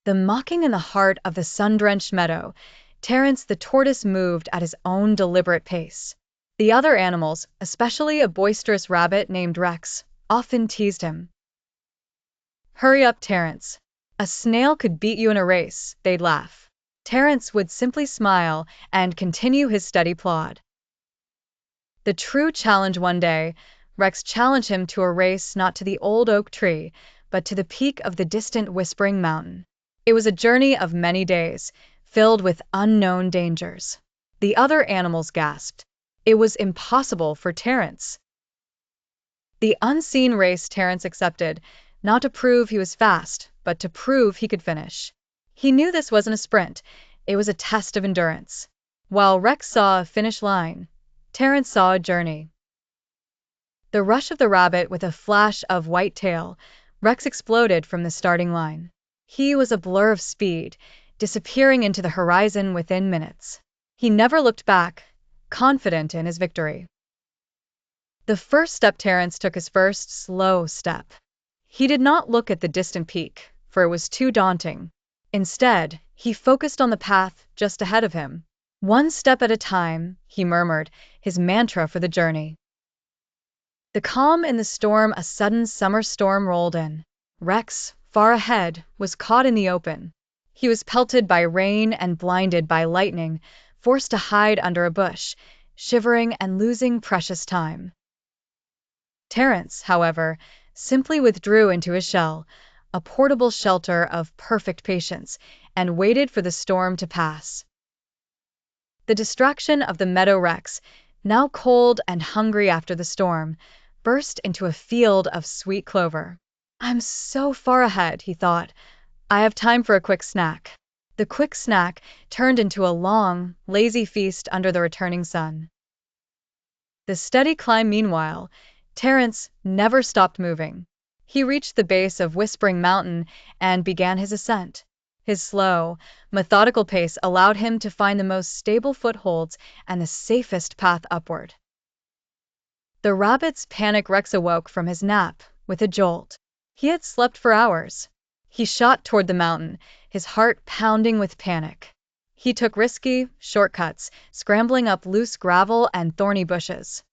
The mocking in the heart of the sun-drenched meadow, Terrance the Tortoise moved at his own deliberate pace. The other animals, especially a boisterous rabbit named Rex, often teased him. "Hurry up, Terrance. A snail could beat you in a race," they'd laugh. Terrance would simply smile and continue his steady plod. The true challenge one day, Rex challenged him to a race not to the old oak tree, but to the peak of the distant Whispering Mountain. It was a journey of many days, filled with unknown dangers. The other animals gasped. It was impossible for Terrance. The unseen race Terrance accepted, not to prove he was fast, but to prove he could finish. He knew this wasn't a sprint, it was a test of endurance. While Rex saw a finish line, Terrance saw a journey. The rush of the rabbit with a flash of white tail, Rex exploded from the starting line. He was a blur of speed, disappearing into the horizon within minutes. He never looked back, confident in his victory. The first step Terrance took his first slow step. He did not look at the distant peak, for it was too daunting. Instead, he focused on the path just ahead of him. One step at a time, he murmured, his mantra for the journey. The calm in the storm, a sudden summer storm rolled in. Rex, far ahead, was caught in the open. He was pelted by rain and blinded by lightning, forced to hide under a bush, shivering and losing precious time. Terrance, however, simply withdrew into his shell, a portable shelter of perfect patience, and waited for the storm to pass. The distraction of the meadow Rex, now cold and hungry after the storm, burst into a field of sweet clover. "I'm so far ahead," he thought. "I have time for a quick snack." The quick snack turned into a long, lazy feast under the returning sun. The steady climb, meanwhile, Terrance never stopped moving. He reached the base of Whispering Mountain and began his ascent. His slow, methodical pace allowed him to find the most stable footholds and the safest path upward. The rabbit's panic. Rex awoke from his nap with a jolt. He had slept for hours. He shot toward the mountain, his heart pounding with panic. He took risky shortcuts, scrambling up loose gravel and thorny bushes.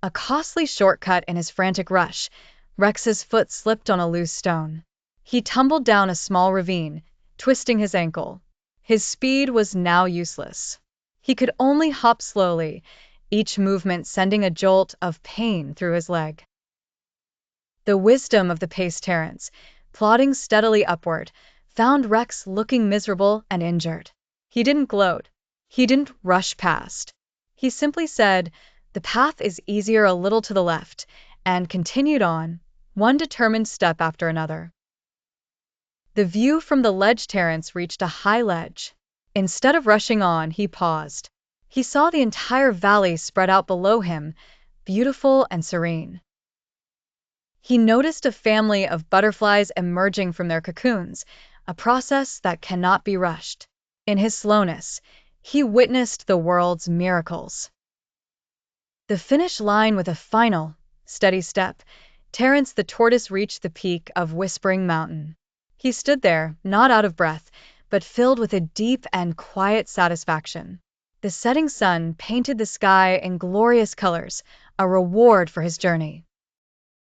A costly shortcut. In his frantic rush, Rex's foot slipped on a loose stone. He tumbled down a small ravine, twisting his ankle. His speed was now useless. He could only hop slowly, each movement sending a jolt of pain through his leg. The wisdom of the pace. Terrance, plodding steadily upward, found Rex looking miserable and injured. He didn't gloat. He didn't rush past. He simply said, "The path is easier a little to the left," and continued on, one determined step after another. The view from the ledge. Terrance reached a high ledge. Instead of rushing on, he paused. He saw the entire valley spread out below him, beautiful and serene. He noticed a family of butterflies emerging from their cocoons, a process that cannot be rushed. In his slowness, he witnessed the world's miracles. The finish line. With a final, steady step, Terrance the Tortoise reached the peak of Whispering Mountain. He stood there, not out of breath, but filled with a deep and quiet satisfaction. The setting sun painted the sky in glorious colors, a reward for his journey.